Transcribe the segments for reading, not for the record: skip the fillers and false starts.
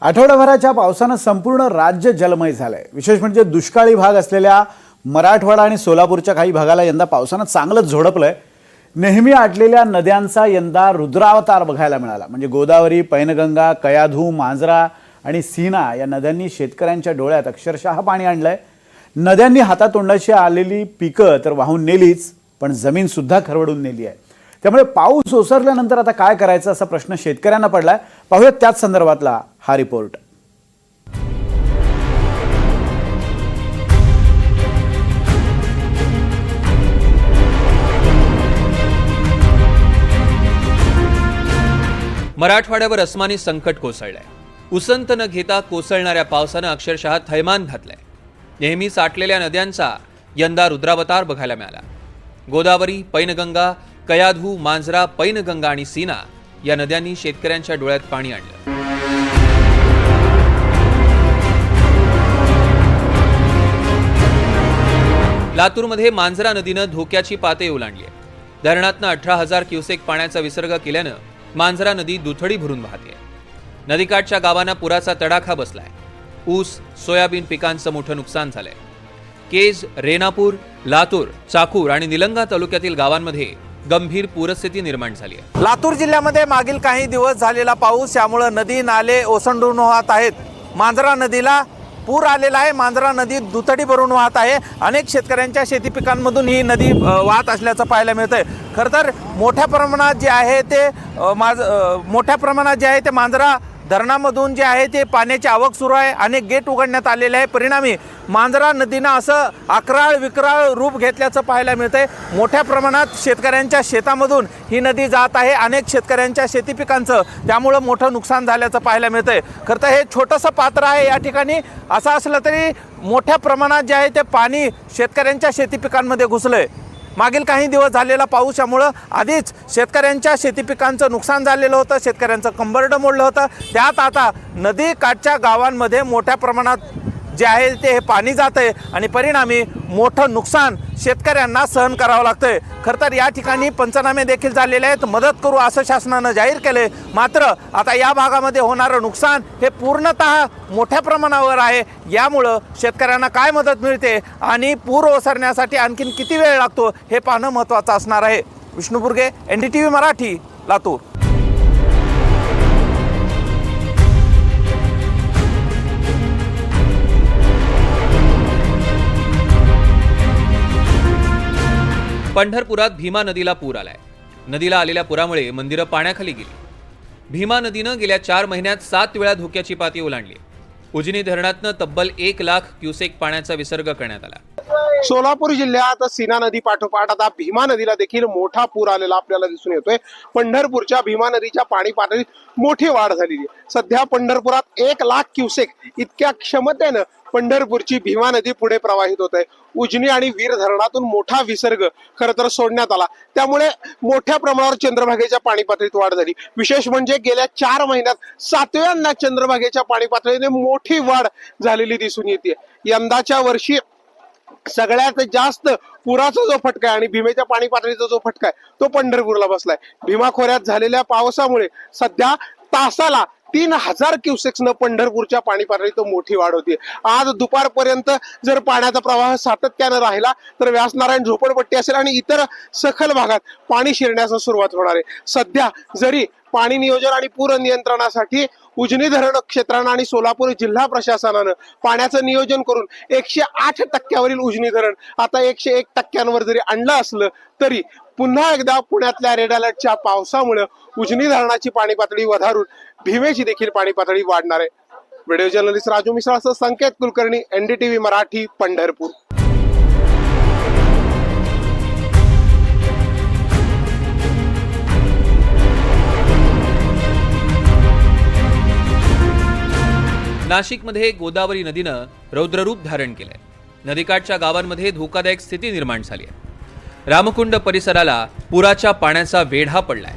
आठवडाभराच्या पावसानं संपूर्ण राज्य जलमय झालंय। विशेष म्हणजे दुष्काळी भाग असलेल्या मराठवाडा आणि सोलापूरच्या काही भागाला यंदा पावसानं चांगलंच झोडपलंय। नेहमी आटलेल्या नद्यांचा यंदा रुद्रावतार बघायला मिळाला। म्हणजे गोदावरी, पैनगंगा, कयाधू, मांजरा आणि सीना या नद्यांनी शेतकऱ्यांच्या डोळ्यात अक्षरशः पाणी आणलंय। नद्यांनी हातातोंडाशी आलेली पिकं तर वाहून नेलीच, पण जमीन सुद्धा खरवडून नेली आहे। त्यामुळे पाऊस ओसरल्यानंतर आता काय करायचं असा प्रश्न शेतकऱ्यांना पडलाय। पाहूयात त्याच संदर्भातला हा रिपोर्ट। मराठवाड्यावर अस्मानी संकट कोसळलंय। उसंत न घेता कोसळणाऱ्या पावसानं अक्षरशः थैमान घातलंय। नेहमी साठलेल्या नद्यांचा यंदा रुद्रावतार बघायला मिळाला। गोदावरी, पैनगंगा, कयाधू, मांजरा, पैनगंगा आणि सीना या नद्यांनी शेतकऱ्यांच्या डोळ्यात पाणी आणलं। लातूरमध्ये मांजरा नदीनं धोक्याची पातळी ओलांडली आहे। धरणातनं 18,000 क्युसेक पाण्याचा विसर्ग केल्यानं मांजरा नदी दुथडी भरून वाहते। नदीकाठच्या गावांना पुराचा तडाखा बसलाय। ऊस, सोयाबीन पिकांचं मोठं नुकसान झालंय। केज, रेणापूर, लातूर, चाकूर आणि निलंगा तालुक्यातील गावांमध्ये गंभीर पूरस्थिती निर्माण झाली आहे। लातूर जिल्ह्यामध्ये मागील काही दिवस झालेला पाऊस यामुळे नदी नाले ओसंडून वाहत आहेत। मांजरा नदीला पूर आलेला आहे। मांजरा नदी दुथडी भरून वाहत आहे। अनेक शेतकऱ्यांच्या शेती पिकांमधून ही नदी वाहत असल्याचं पाहायला मिळतंय। खरं तर मोठ्या प्रमाणात जे आहे ते मांजरा धरणामधून जे आहे ते पाण्याची आवक सुरू आहे। अनेक गेट उघडण्यात आलेले आहे। परिणामी मांजरा नदीनं असं अकराळ विक्राळ रूप घेतल्याचं पाहायला मिळतंय। मोठ्या प्रमाणात शेतकऱ्यांच्या शेतामधून ही नदी जात आहे। अनेक शेतकऱ्यांच्या शेती पिकांचं त्यामुळं मोठं नुकसान झाल्याचं पाहायला मिळतंय। खरं तर हे छोटंसं पात्र आहे या ठिकाणी। असं असलं तरी मोठ्या प्रमाणात जे आहे ते पाणी शेतकऱ्यांच्या शेती पिकांमध्ये घुसलंय। मागील काही दिवस झालेला पाऊस यामुळे आधीच शेतकऱ्यांच्या शेती पिकांचं नुकसान झालेलं होतं। शेतकऱ्यांचं कंबरडं मोडलं होतं। त्यात आता नदी काठच्या गावांमध्ये मोठ्या प्रमाणात जे आहे ते हे पाणी जात आहे आणि परिणामी मोठं नुकसान शेतकऱ्यांना सहन करावं लागतंय। खरं तर या ठिकाणी पंचनामे देखील झालेले आहेत। मदत करू असं शासनानं जाहीर केले। मात्र आता या भागामध्ये होणारं नुकसान हे पूर्णतः मोठ्या प्रमाणावर आहे। यामुळं शेतकऱ्यांना काय मदत मिळते आणि पूर ओसरण्यासाठी आणखीन किती वेळ लागतो हे पाहणं महत्त्वाचं असणार आहे। विष्णू बुर्गे, NDTV मराठी, लातूर। पंढरपुरात भीमा नदीला पूर आलाय। नदीला आलेल्या पुरामुळे मंदिरं पाण्याखाली गेली। भीमा नदीनं गेल्या 4 महिन्यात 7 वेळा धोक्याची पातळी ओलांडली। उजनी धरणातनं तब्बल 1 लाख क्युसेक पाण्याचा विसर्ग करण्यात आला। सोलापूर जिल्ह्यात सीना नदी पाठोपाठ आता भीमा नदीला देखील मोठा पूर आलेला आपल्याला दिसून येतोय। पंढरपूरच्या भीमा नदीच्या पाणी पातळीत मोठी वाढ झालेली आहे। सध्या पंढरपुरात 1 लाख क्युसेक इतक्या क्षमतेनं पंढरपूरची भीमा नदी पुढे प्रवाहित होत आहे। उजनी आणि वीर धरणातून मोठा विसर्ग खरं तर सोडण्यात आला। त्यामुळे मोठ्या प्रमाणावर चंद्रभागेच्या पाणी पातळीत वाढ झाली। विशेष म्हणजे गेल्या 4 महिन्यात 7व्यांदा चंद्रभागेच्या पाणी पातळीने मोठी वाढ झालेली दिसून येते। यंदाच्या वर्षी सगळ्यात जास्त पुराचा जो फटका आहे आणि भीमेच्या पाणी पातळीचा जो फटका आहे तो पंढरपूरला बसलाय। भीमा खोऱ्यात झालेल्या पावसामुळे सध्या तासाला 3,000 क्युसेक्सनं पंढरपूरच्या पाणी पातळीत मोठी वाढ होती। आज दुपारपर्यंत जर पाण्याचा प्रवाह सातत्यानं राहिला तर व्यासनारायण झोपडपट्टी असेल आणि इतर सखल भागात पाणी शिरण्यास सुरुवात होणार आहे। सध्या जरी पाणी नियोजन आणि पूर नियंत्रणासाठी उजनी धरण क्षेत्रानं आणि सोलापूर जिल्हा प्रशासनानं पाण्याचं नियोजन करून 108% उजनी धरण आता 101% जरी आणलं असलं तरी पुन्हा एकदा पुण्यातल्या रेड अलर्टच्या पावसामुळे उजनी धरणाची पाणी पातळी वधारून भीमेची देखील पाणी पातळी वाढणार आहे। व्हिडिओ जर्नलिस्ट राजू मिश्रासह संकेत कुलकर्णी, NDTV मराठी, पंढरपूर। नाशिकमध्ये गोदावरी नदीनं रौद्ररूप धारण केलंय। नदीकाठच्या गावांमध्ये धोकादायक स्थिती निर्माण झाली आहे। रामकुंड परिसराला पुराच्या पाण्याचा वेढा पडलाय।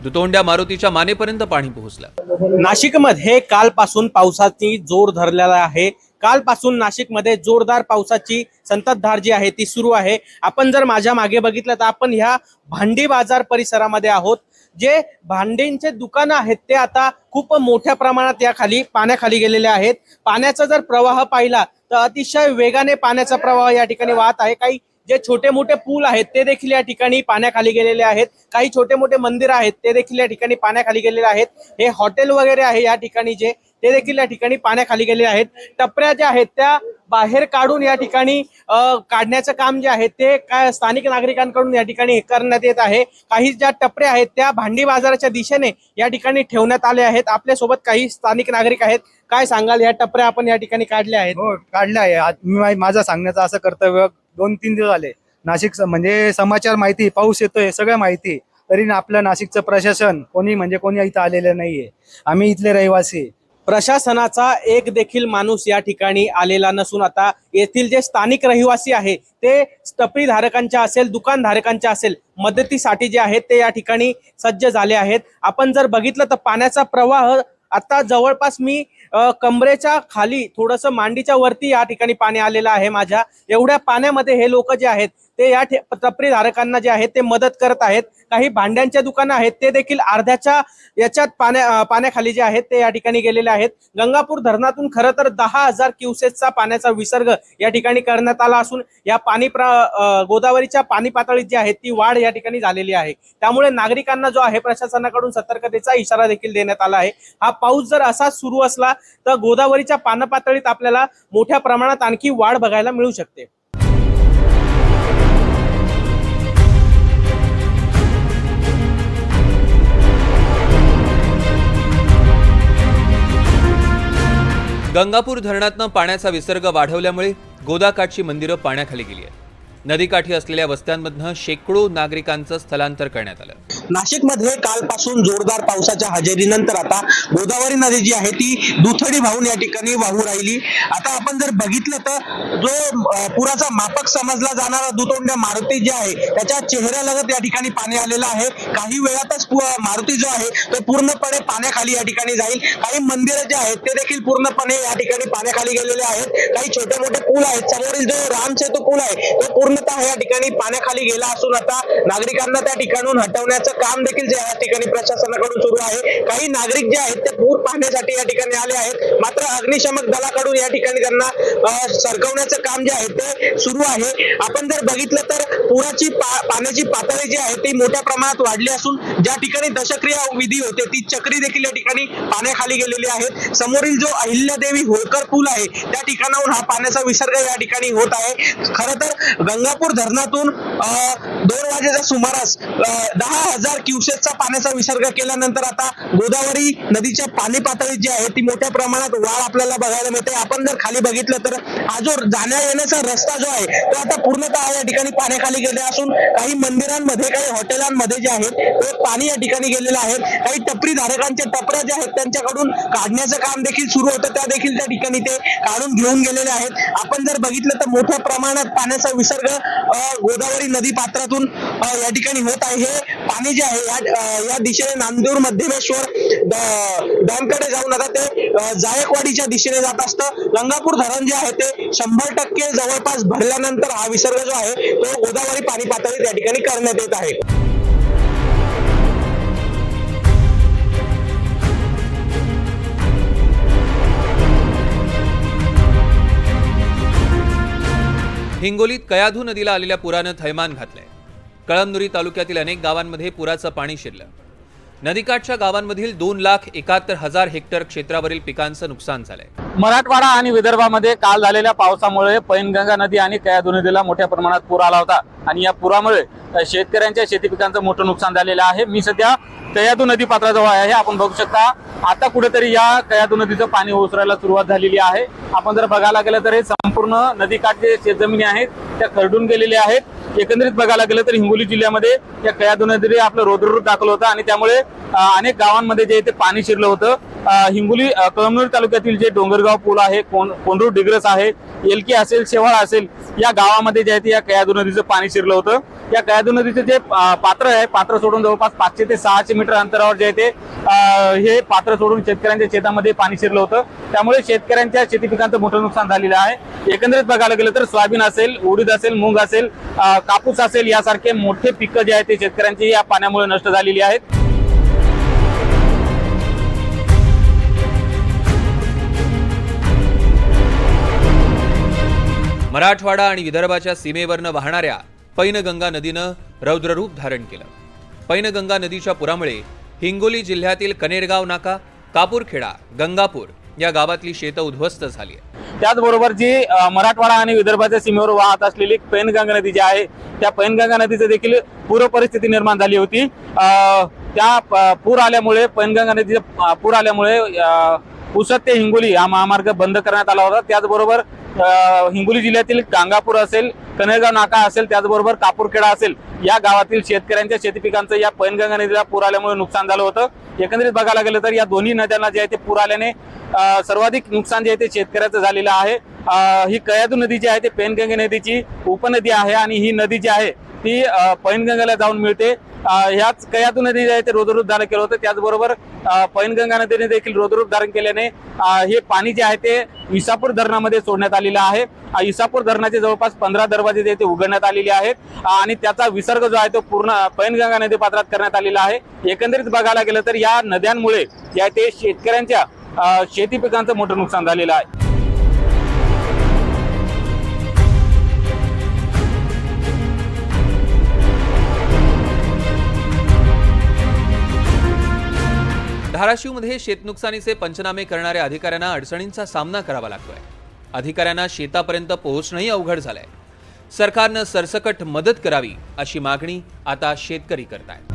दुतोंड्या मारुतीच्या मानेपर्यंत पाणी पोहोचलं। नाशिकमध्ये कालपासून पावसाची जोर धरलेला आहे। कालपासून नाशिकमध्ये जोरदार पावसाची संततधार जी आहे ती सुरू आहे। आपण जर माझ्या मागे बघितलं तर आपण ह्या भांडी बाजार परिसरामध्ये आहोत। जे भांडींचे दुकानं आहेत ते आता खूप मोठ्या प्रमाणात या खाली पाण्याखाली गेलेले आहेत। पाण्याचा जर प्रवाह पाहिला तर अतिशय वेगाने पाण्याचा प्रवाह या ठिकाणी वाहत आहे। काही जे छोटे मोठे पूल आहेत ते देखील या ठिकाणी पाण्याखाली गेलेले आहेत। काही छोटे मोठे मंदिर आहेत ते देखील या ठिकाणी पाण्याखाली गेलेले आहेत। हे हॉटेल वगैरे आहे या ठिकाणी जे ते देखील या ठिकाणी पाण्याखाली गेलेले आहेत। टपऱ्या ज्या आहेत त्या बाहेर काढून या ठिकाणी काढण्याचं काम जे आहे ते काय स्थानिक नागरिकांकडून या ठिकाणी करण्यात येत आहे। काही ज्या टपऱ्या आहेत त्या भांडी बाजाराच्या दिशेने या ठिकाणी ठेवण्यात आल्या आहेत। आपल्यासोबत काही स्थानिक नागरिक आहेत। काय सांगाल, या टपऱ्या आपण या ठिकाणी काढल्या आहेत? हो, काढल्या आहे। मी माझं सांगण्याचं असं कर्तव्य 2-3 दिवस झाले नाशिक म्हणजे समाचार माहिती, पाऊस येतोय सगळं माहिती, तरी आपलं नाशिकचं प्रशासन कोणी इथं आलेलं नाहीये। आम्ही इथले रहिवासी। प्रशासनाचा एक देखील माणूस या ठिकाणी आलेला नसून आता येथील जे स्थानिक रहिवासी आहे ते टपरी धारकांच्या असेल, दुकानधारकांच्या असेल, मदतीसाठी जे आहेत ते या ठिकाणी सज्ज झाले आहेत। आपण जर बघितलं तर पाण्याचा प्रवाह आता जवळपास मी कमरेच्या खाली थोडंसं मांडीच्या वरती या ठिकाणी पाणी आलेलं आहे माझ्या। एवढ्या पाण्यामध्ये हे लोक जे आहेत ते या टपरी धारकांना जे आहेत ते मदत करत आहेत। काही भांड्यांच्या दुकानं आहेत ते देखील अर्ध्याच्या याच्यात पाण्याखाली जे आहेत ते या ठिकाणी गेलेले आहेत। गंगापूर धरणातून खरं तर 10,000 क्युसेसचा पाण्याचा विसर्ग या ठिकाणी करण्यात आला असून या गोदावरीच्या पाणी पातळीत जी आहे ती वाढ या ठिकाणी झालेली आहे। त्यामुळे नागरिकांना जो आहे प्रशासनाकडून सतर्कतेचा इशारा देखील देण्यात आला आहे। हा पाऊस जर असाच सुरू असला तर गोदावरीच्या पाणपातळीत आपल्याला मोठ्या प्रमाणात आणखी वाढ बघायला मिळू शकते। गंगापूर धरणातनं पाण्याचा विसर्ग वाढवल्यामुळे गोदाकाठची मंदिरं पाण्याखाली गेली आहेत। नदीकाठी असलेल्या वस्त्यांमधनं शेकडो नागरिकांचं स्थलांतर करण्यात आलं। नाशिकमध्ये कालपासून जोरदार पावसाच्या हजेरीनंतर आता गोदावरी नदी जी आहे ती दुथडी वाहून या ठिकाणी वाहू राहिली। आता आपण जर बघितलं तर जो पुराचा मापक समजला जाणारा दुतोंड्या मारुती जे आहे त्याच्या चेहऱ्यालगत या ठिकाणी पाणी आलेलं आहे। काही वेळातच मारुती जो आहे तो पूर्णपणे पाण्याखाली या ठिकाणी जाईल। काही मंदिरं जे आहेत ते देखील पूर्णपणे या ठिकाणी पाण्याखाली गेलेले आहेत। काही छोटे मोठे पूल आहेत। समोरील जो रामसेतू पूल आहे तो पूर्णतः या ठिकाणी पाण्याखाली गेला असून आता नागरिकांना त्या ठिकाणून हटवण्याचं काम देखील जे या ठिकाणी प्रशासनाकडून सुरू आहे। काही नागरिक जे आहेत ते पूर पाहण्यासाठी या ठिकाणी आले आहेत, मात्र अग्निशमक दलाकडून या ठिकाणी त्यांना सरकवण्याचं काम जे आहे ते सुरू आहे। आपण जर बघितलं तर पुराची पाण्याची पातळी जी आहे ती मोठ्या प्रमाणात वाढली असून ज्या ठिकाणी दशक्रिया विधी होते ती चक्री देखील या ठिकाणी पाण्याखाली गेलेली आहे। समोरील जो अहिल्यादेवी होळकर पूल आहे त्या ठिकाणाहून हा पाण्याचा विसर्ग या ठिकाणी होत आहे। खरं तर गंगापूर धरणातून 2 वाजेच्या सुमारास 10,000 क्युसेसचा पाण्याचा विसर्ग केल्यानंतर आता गोदावरी नदीच्या पाणी पातळीत जी आहे ती मोठ्या प्रमाणात वाढ आपल्याला बघायला मिळते। आपण जर खाली बघितलं तर हा जो जाण्या येण्याचा रस्ता जो आहे तो आता पूर्णतः या ठिकाणी पाण्याखाली गेले असून काही मंदिरांमध्ये, काही हॉटेलांमध्ये जे आहे ते पाणी या ठिकाणी गेलेलं आहे। काही टपरी धारकांचे टपऱ्या जे आहेत त्यांच्याकडून काढण्याचं काम देखील सुरू होतं, त्या देखील त्या ठिकाणी ते काढून घेऊन गेलेले आहेत। आपण जर बघितलं तर मोठ्या प्रमाणात पाण्याचा विसर्ग गोदावरी नदी पात्रातून या ठिकाणी होत आहे। हे पाणी जे आहे या दिशेने नांदूर मध्यमेश्वर डॅमकडे जाऊन आता ते जायकवाडीच्या दिशेने जात असतं। गंगापूर धरण जे आहे ते 100% जवळपास भरल्यानंतर हा विसर्ग जो आहे तो गोदावरी पाणी पातळीत या ठिकाणी करण्यात येत आहे। हिंगोलीत कयाधू नदीला आलेल्या पुरानं थैमान घातलंय। कळमनुरी तालुक्यातील अनेक गावांमध्ये पुराचं पाणी शिरलं। नदीकाठच्या गावांमधील 2,71,000 हेक्टर क्षेत्रावरील पिकांचं नुकसान झालंय। मराठवाडा आणि विदर्भामध्ये काल झालेल्या पावसामुळे पैनगंगा नदी आणि कयाधू नदीला मोठ्या प्रमाणात पूर आला होता आणि या पुरामुळे शेतकऱ्यांच्या शेती पिकांचं मोठं नुकसान झालेलं आहे। मी सध्या कयाधू नदी पात्राजवळ आहे। आपण बघू शकता आता कुठेतरी या कयाधू नदीचं पाणी ओसरायला सुरुवात झालेली आहे। आपण जर बघायला गेलं तर हे संपूर्ण नदीकाठचे शेतजमिनी आहेत त्या खरडून गेलेल्या आहेत। एकंदरीत बघायला गेलं तर हिंगोली जिल्ह्यामध्ये या कयाधू नदीने आपलं रौद्ररूप दाखवलं होतं आणि त्यामुळे अनेक गावांमध्ये जे ते पाणी शिरलं होतं। हिंगोली कळमनुरी तालुक्यातील जे डोंगरगाव पूल आहे, कोंडूर डिग्रस आहे, एलकी असेल, शेवाळा असेल, या गावामध्ये जे आहे ते या कयाधू नदीचं पाणी शिरलं होतं। या कयाधू नदीचे जे पात्र आहे, पात्र सोडून जवळपास 500 ते 600 मीटर अंतरावर जे आहे ते हे पात्र सोडून शेतकऱ्यांच्या शेतामध्ये पाणी शिरलं होतं. त्यामुळे शेतकऱ्यांच्या शेती पिकांचं मोठं नुकसान झालेलं आहे. एकंदरीत बघायला गेलं तर सोयाबीन असेल, उडीद असेल, मूग असेल, कापूस असेल, यासारखे मोठे पिकं जे आहेत ते शेतकऱ्यांची या पाण्यामुळे नष्ट झालेली आहेत. मराठवाडा आणि विदर्भाच्या सीमेवरनं वाहणाऱ्या पैनगंगा नदीनं रौद्ररूप धारण केलं. पैनगंगा नदीच्या पुरामुळे हिंगोली जिल्ह्यातील कनेरगाव नाका, कापूरखेडा, गंगापूर या गावातली शेतं उद्ध्वस्त झाली आहे. त्याचबरोबर जी मराठवाडा आणि विदर्भाच्या सीमेवर वाहत असलेली पैनगंगा नदी जी आहे, त्या पैनगंगा नदीचं देखील पूर परिस्थिती निर्माण झाली होती. त्या पूर आल्यामुळे, पैनगंगा नदीचा पूर आल्यामुळे पुसद ते हिंगोली हा महामार्ग बंद करण्यात आला होता. त्याचबरोबर हिंगोली जिल्ह्यातील गंगापूर असेल, कनेरगाव नाका असेल, त्याचबरोबर कापूरखेडा असेल, या गावातील शेतकऱ्यांच्या शेती पिकांचं या पैनगंगा नदीला पूर आल्यामुळे नुकसान झालं होतं. एकंदरीत बघायला गेलं तर या दोन्ही नद्यांना जे आहे ते पूर आल्याने सर्वाधिक नुकसान जे आहे ते शेतकऱ्याचं झालेलं आहे. ही कयाधू नदी जी आहे ते पैनगंगा नदीची उपनदी आहे आणि ही नदी जी आहे ती पैनगंगेला जाऊन मिळते. ह्याच कयाधू नदी जे आहे ते रौद्ररूप धारण केलं होतं. त्याचबरोबर पैनगंगा नदीने देखील रौद्ररूप धारण केल्याने हे पाणी जे आहे ते इसापूर धरणामध्ये सोडण्यात आलेलं आहे. इसापूर धरणाचे जवळपास 15 दरवाजे जे ते उघडण्यात आलेले आहेत आणि त्याचा विसर्ग जो आहे तो पूर्ण पैनगंगा नदी पात्रात करण्यात आलेला आहे. एकंदरीत बघायला गेलं तर या नद्यांमुळे जे आहे ते शेतकऱ्यांच्या शेती पिकांचं मोठं नुकसान झालेलं आहे. धाराशिवमध्ये शेतनुकसानीचे पंचनामे करणाऱ्या अधिकाऱ्यांना अडचणींचा सामना करावा लागतोय. अधिकाऱ्यांना शेतापर्यंत पोहोचणंही अवघड झालंय. सरकारनं सरसकट मदत करावी अशी मागणी आता शेतकरी करतायत.